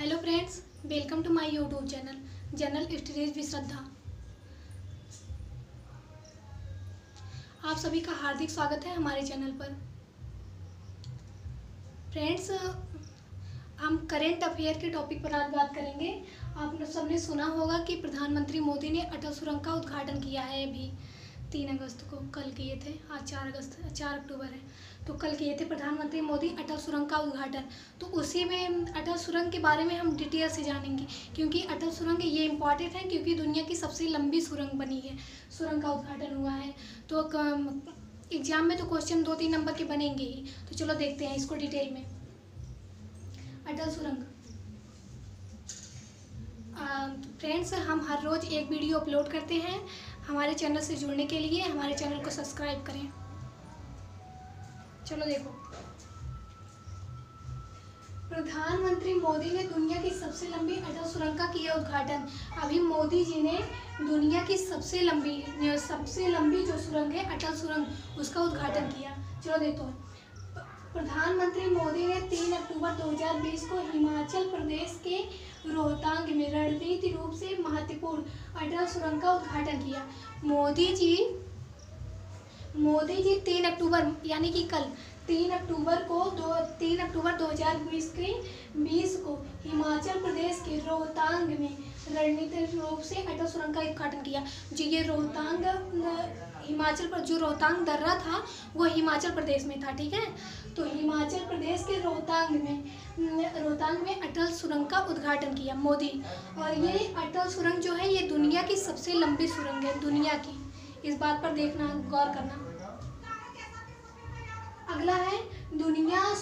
Hello friends, welcome to my YouTube channel general studies with Shraddha. आप सभी का हार्दिक स्वागत है हमारे चैनल पर। फ्रेंड्स, हम करेंट अफेयर के टॉपिक पर आज बात करेंगे। आप सबने सुना होगा कि प्रधानमंत्री मोदी ने अटल सुरंग का उद्घाटन किया है। अभी 3 अगस्त को, कल किए थे। आज 4 अक्टूबर है, तो कल किए थे प्रधानमंत्री मोदी अटल सुरंग का उद्घाटन। तो उसी में अटल सुरंग के बारे में हम डिटेल से जानेंगे, क्योंकि अटल सुरंग ये इम्पॉर्टेंट है क्योंकि दुनिया की सबसे लंबी सुरंग बनी है, सुरंग का उद्घाटन हुआ है। तो एग्जाम में तो क्वेश्चन 2-3 नंबर के बनेंगे ही। तो चलो देखते हैं इसको डिटेल में। अटल सुरंग फ्रेंड्स, हम हर रोज़ एक वीडियो अपलोड करते हैं। हमारे चैनल से जुड़ने के लिए हमारे चैनल को सब्सक्राइब करें। चलो देखो, प्रधानमंत्री मोदी ने दुनिया की सबसे लंबी अटल सुरंग का किया उद्घाटन। अभी मोदी जी ने दुनिया की सबसे लंबी जो सुरंग है अटल सुरंग, उसका उद्घाटन किया। चलो देखो, प्रधानमंत्री मोदी ने 3 अक्टूबर 2020 को हिमाचल प्रदेश के रोहतांग में रणनीतिक रूप से महत्वपूर्ण अटल सुरंग का उद्घाटन किया। मोदी जी 3 अक्टूबर यानी कि कल 3 अक्टूबर 2020 को हिमाचल प्रदेश के रोहतांग में रणनीतिक रूप से अटल सुरंग का उद्घाटन किया। जो ये रोहतांग हिमाचल पर जो रोहतांग दर्रा था वो हिमाचल प्रदेश में था, ठीक है। तो हिमाचल प्रदेश के रोहतांग में अटल सुरंग का उद्घाटन किया मोदी। और ये अटल सुरंग जो है ये दुनिया की सबसे लंबी सुरंग है, दुनिया की। इस बात पर देखना, गौर करना। अगला है दुनिया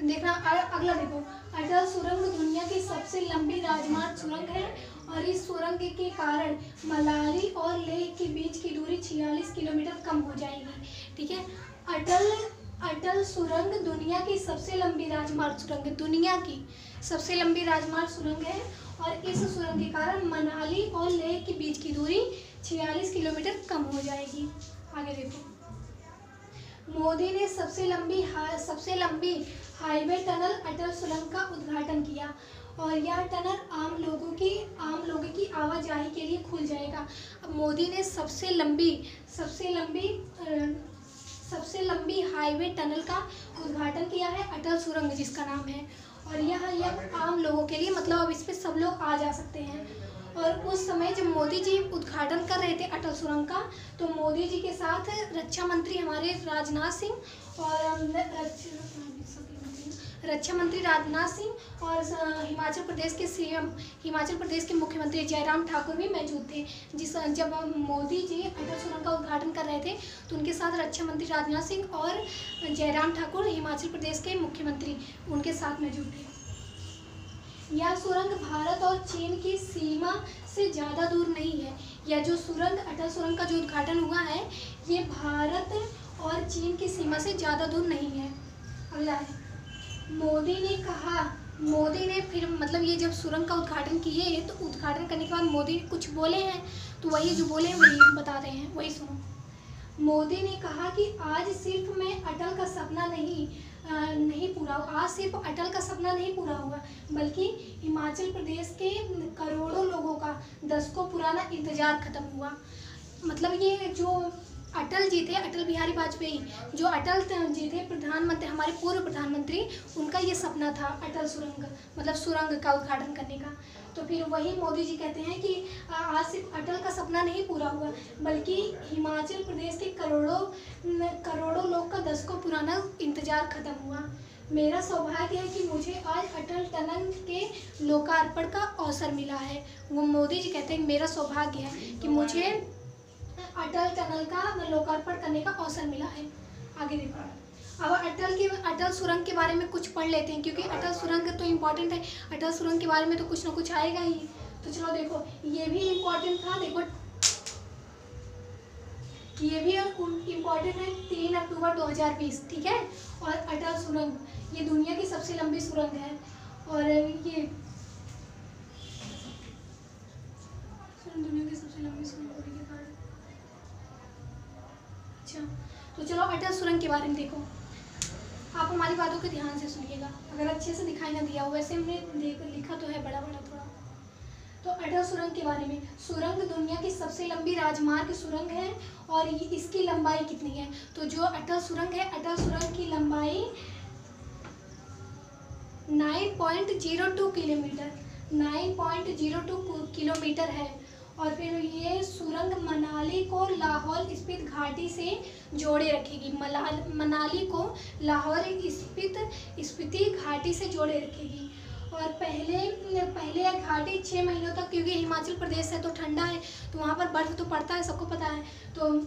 देखना। अगला देखो, अटल सुरंग दुनिया की सबसे लंबी राजमार्ग सुरंग है और इस सुरंग के कारण मनाली और लेह के बीच की दूरी 46 किलोमीटर कम हो जाएगी, ठीक है। अटल सुरंग दुनिया की सबसे लंबी राजमार्ग सुरंग है, दुनिया की सबसे लंबी राजमार्ग सुरंग है और इस सुरंग के कारण मनाली और लेह के बीच की दूरी 46 किलोमीटर कम हो जाएगी। आगे देखो, मोदी ने सबसे लंबी हाईवे टनल अटल सुरंग का उद्घाटन किया और यह टनल आम लोगों की आवाजाही के लिए खुल जाएगा। अब मोदी ने सबसे लंबी हाईवे टनल का उद्घाटन किया है, अटल सुरंग जिसका नाम है। और यह आम लोगों के लिए, मतलब अब इस पे सब लोग आ जा सकते हैं। और उस समय जब मोदी जी उद्घाटन कर रहे थे अटल सुरंग का, तो मोदी जी के साथ रक्षा मंत्री हमारे राजनाथ सिंह और हिमाचल प्रदेश के सीएम, हिमाचल प्रदेश के मुख्यमंत्री जयराम ठाकुर भी मौजूद थे। जब मोदी जी अटल सुरंग का उद्घाटन कर रहे थे तो उनके साथ रक्षा मंत्री राजनाथ सिंह और जयराम ठाकुर हिमाचल प्रदेश के मुख्यमंत्री उनके साथ मौजूद थे। यह सुरंग भारत और चीन की सीमा से ज़्यादा दूर नहीं है। यह जो सुरंग, अटल सुरंग का जो उद्घाटन हुआ है, ये भारत और चीन की सीमा से ज़्यादा दूर नहीं है। अगला है, मोदी ने फिर, मतलब ये जब सुरंग का उद्घाटन किए तो उद्घाटन करने के बाद मोदी कुछ बोले हैं, तो वही जो बोले हैं वही बता रहे हैं, वही सुनो। मोदी ने कहा कि आज सिर्फ अटल का सपना नहीं पूरा हुआ, बल्कि हिमाचल प्रदेश के करोड़ों लोगों का दशकों पुराना इंतजार खत्म हुआ। मतलब ये जो अटल जी थे, अटल बिहारी वाजपेयी, जो अटल जी थे प्रधानमंत्री, हमारे पूर्व प्रधानमंत्री, उनका ये सपना था अटल सुरंग, मतलब सुरंग का उद्घाटन करने का। तो फिर वही मोदी जी कहते हैं कि आज सिर्फ अटल का सपना नहीं पूरा हुआ, बल्कि हिमाचल प्रदेश के करोड़ों लोग का दशकों पुराना इंतजार खत्म हुआ। मेरा सौभाग्य है कि मुझे आज अटल टनल के लोकार्पण का अवसर मिला है। वो मोदी जी कहते हैं मेरा सौभाग्य है कि मुझे अटल टनल का लोकार्पण करने का अवसर मिला है। आगे देखो, अब अटल सुरंग के बारे में कुछ पढ़ लेते हैं, क्योंकि अटल सुरंग तो इम्पोर्टेंट है। अटल सुरंग के बारे में तो कुछ ना कुछ आएगा ही। तो चलो देखो, ये भी इम्पोर्टेंट था। देखो, ये भी इम्पोर्टेंट है, 3 अक्टूबर 2020, ठीक है। और अटल सुरंग ये दुनिया की सबसे लंबी सुरंग है और ये दुनिया की सबसे लंबी सुरंग होने के कारण। अच्छा, तो चलो अटल सुरंग के बारे में देखो। आप हमारी बातों को ध्यान से सुनिएगा, अगर अच्छे से दिखाई ना दिया हो, वैसे हमने लिखा तो है बड़ा बड़ा थोड़ा। तो अटल सुरंग के बारे में, सुरंग दुनिया की सबसे लंबी राजमार्ग सुरंग है और इसकी लंबाई कितनी है? तो जो अटल सुरंग है, अटल सुरंग की लंबाई 9.02 किलोमीटर 9.02 किलोमीटर है। और फिर ये सुरंग मनाली को लाहौल स्पीति घाटी से जोड़े रखेगी। मनाली को लाहौल स्पीति घाटी से जोड़े रखेगी। और पहले घाटी 6 महीनों तक, क्योंकि हिमाचल प्रदेश है तो ठंडा है तो वहाँ पर बर्फ़ तो पड़ता है, सबको पता है। तो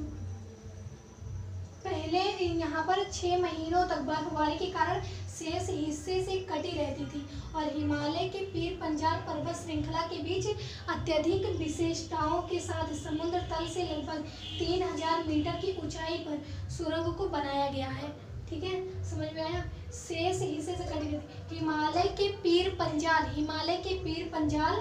पहले यहाँ पर 6 महीनों तक बर्फबारी के कारण शेष हिस्से से कटी रहती थी और हिमालय के पीर पंजाल पर्वत श्रृंखला के बीच अत्यधिक विशेषताओं के साथ समुद्र तल से लगभग 3000 मीटर की ऊंचाई पर सुरंग को बनाया गया है। ठीक है, समझ में आया? शेष हिस्से से कटी रहती। हिमालय के पीर पंजाल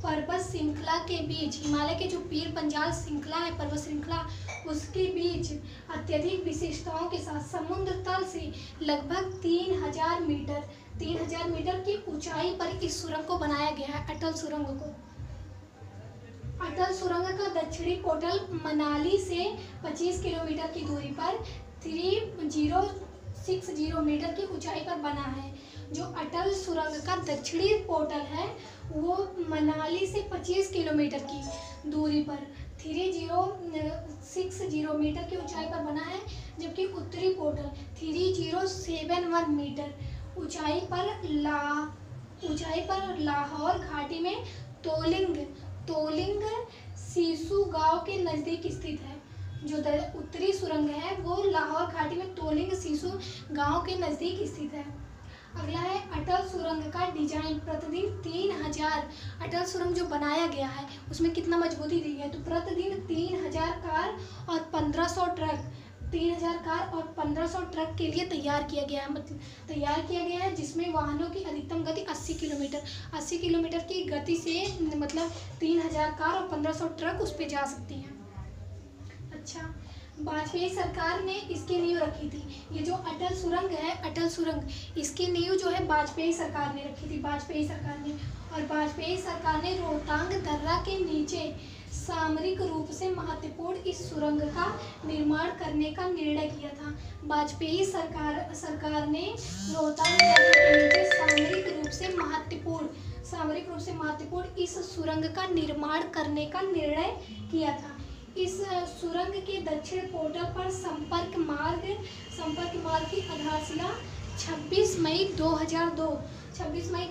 पर्वत श्रृंखला के बीच, हिमालय के जो पीर पंजाल श्रृंखला है, पर्वत श्रृंखला, उसके बीच अत्यधिक विशेषताओं के साथ समुद्र तल से लगभग 3000 मीटर की ऊंचाई पर इस सुरंग को बनाया गया है, अटल सुरंग को। अटल सुरंग का दक्षिणी पोर्टल मनाली से 25 किलोमीटर की दूरी पर 3060 मीटर की ऊंचाई पर बना है। जो अटल सुरंग का दक्षिणी पोर्टल है वो मनाली से 25 किलोमीटर की दूरी पर 3060 मीटर की ऊंचाई पर बना है, जबकि उत्तरी पोर्टल 3071 मीटर ऊंचाई पर लाहौर घाटी में तोलिंग सीसू गांव के नज़दीक स्थित है। जो उत्तरी सुरंग है वो लाहौर घाटी में तोलिंग सीसू गांव के नज़दीक स्थित है। अगला है अटल सुरंग का डिजाइन। प्रतिदिन 3000 अटल सुरंग जो बनाया गया है उसमें कितना मजबूती दी है? तो प्रतिदिन 3000 कार और 1500 ट्रक के लिए तैयार किया गया है, जिसमें वाहनों की अधिकतम गति 80 किलोमीटर की गति से, मतलब 3000 कार और 1500 ट्रक उस पर जा सकती हैं। अच्छा, वाजपेयी सरकार ने इसकी नींव रखी थी। ये जो अटल सुरंग इसकी नींव जो है वाजपेयी सरकार ने रखी थी, वाजपेयी सरकार ने। और वाजपेयी सरकार ने रोहतांग दर्रा के नीचे सामरिक रूप से महत्वपूर्ण इस सुरंग का निर्माण करने का निर्णय किया था। वाजपेयी सरकार ने रोहतांग दर्रा के नीचे सामरिक रूप से महत्वपूर्ण इस सुरंग का निर्माण करने का निर्णय किया था। इस सुरंग के दक्षिण पोर्टल पर संपर्क मार्ग की आधारशिला 26 मई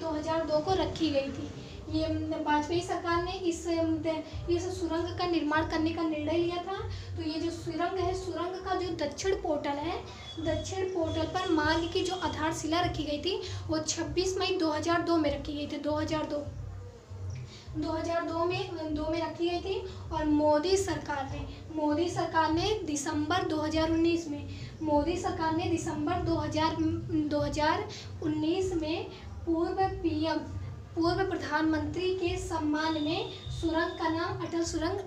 2002 को रखी गई थी। ये वाजपेयी सरकार ने इस सुरंग का निर्माण करने का निर्णय लिया था। तो ये जो सुरंग है, सुरंग का जो दक्षिण पोर्टल पर मार्ग की जो आधारशिला रखी गई थी वो 26 मई 2002 में रखी गई थी। 2002 में रखी गई थी। और मोदी सरकार ने दिसंबर 2019 में पूर्व प्रधानमंत्री के सम्मान में सुरंग का नाम अटल सुरंग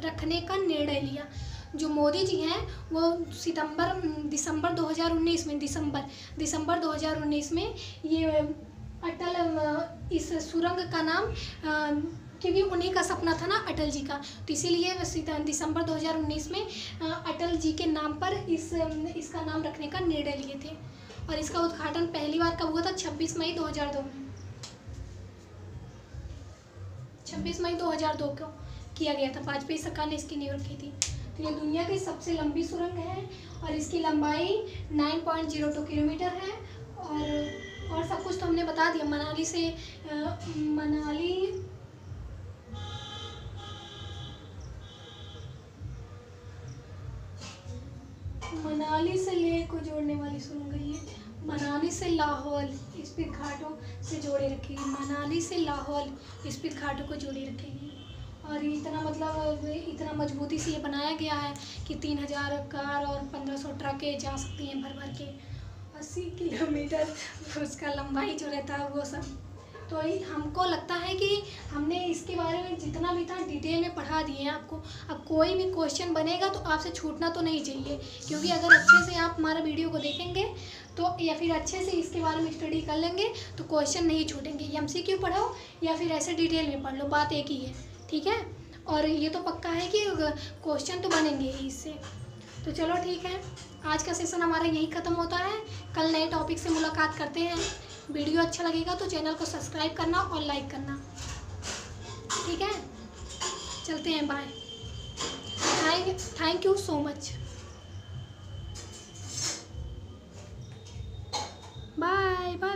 रखने का निर्णय लिया। जो मोदी जी हैं वो दिसंबर 2019 में ये अटल इस सुरंग का नाम, क्योंकि उन्हीं का सपना था ना अटल जी का, तो इसीलिए दिसंबर 2019 में अटल जी के नाम पर इसका नाम रखने का निर्णय लिए थे। और इसका उद्घाटन पहली बार कब हुआ था? 26 मई 2002 में। 26 मई 2002 को किया गया था। वाजपेयी सरकार ने इसकी नींव रखी थी। तो ये दुनिया की सबसे लंबी सुरंग है और इसकी लंबाई 9.02 किलोमीटर है। और सब कुछ तो हमने बता दिया। मनाली से लेह को जोड़ने वाली सुरंग है ये। मनाली से लाहौल स्पीति घाटों से जोड़े रखेगी। मनाली से लाहौल स्पीति घाटों को जोड़े रखेगी। और इतना मजबूती से ये बनाया गया है कि 3000 कार और 1500 ट्रकें जा सकती हैं भर के। 80 किलोमीटर उसका लंबाई जो रहता है वो सब। तो हमको लगता है कि हमने इसके बारे में जितना भी था डिटेल में पढ़ा दिए हैं आपको। अब कोई भी क्वेश्चन बनेगा तो आपसे छूटना तो नहीं चाहिए, क्योंकि अगर अच्छे से आप हमारा वीडियो को देखेंगे तो या फिर अच्छे से इसके बारे में स्टडी कर लेंगे तो क्वेश्चन नहीं छूटेंगे। MCQ पढ़ो या फिर ऐसे डिटेल में पढ़ लो, बात एक ही है, ठीक है। और ये तो पक्का है कि क्वेश्चन तो बनेंगे ही इससे। तो चलो ठीक है, आज का सेशन हमारा यही ख़त्म होता है। कल नए टॉपिक से मुलाकात करते हैं। वीडियो अच्छा लगेगा तो चैनल को सब्सक्राइब करना और लाइक करना, ठीक है। चलते हैं, bye. Thank you so much. Bye bye.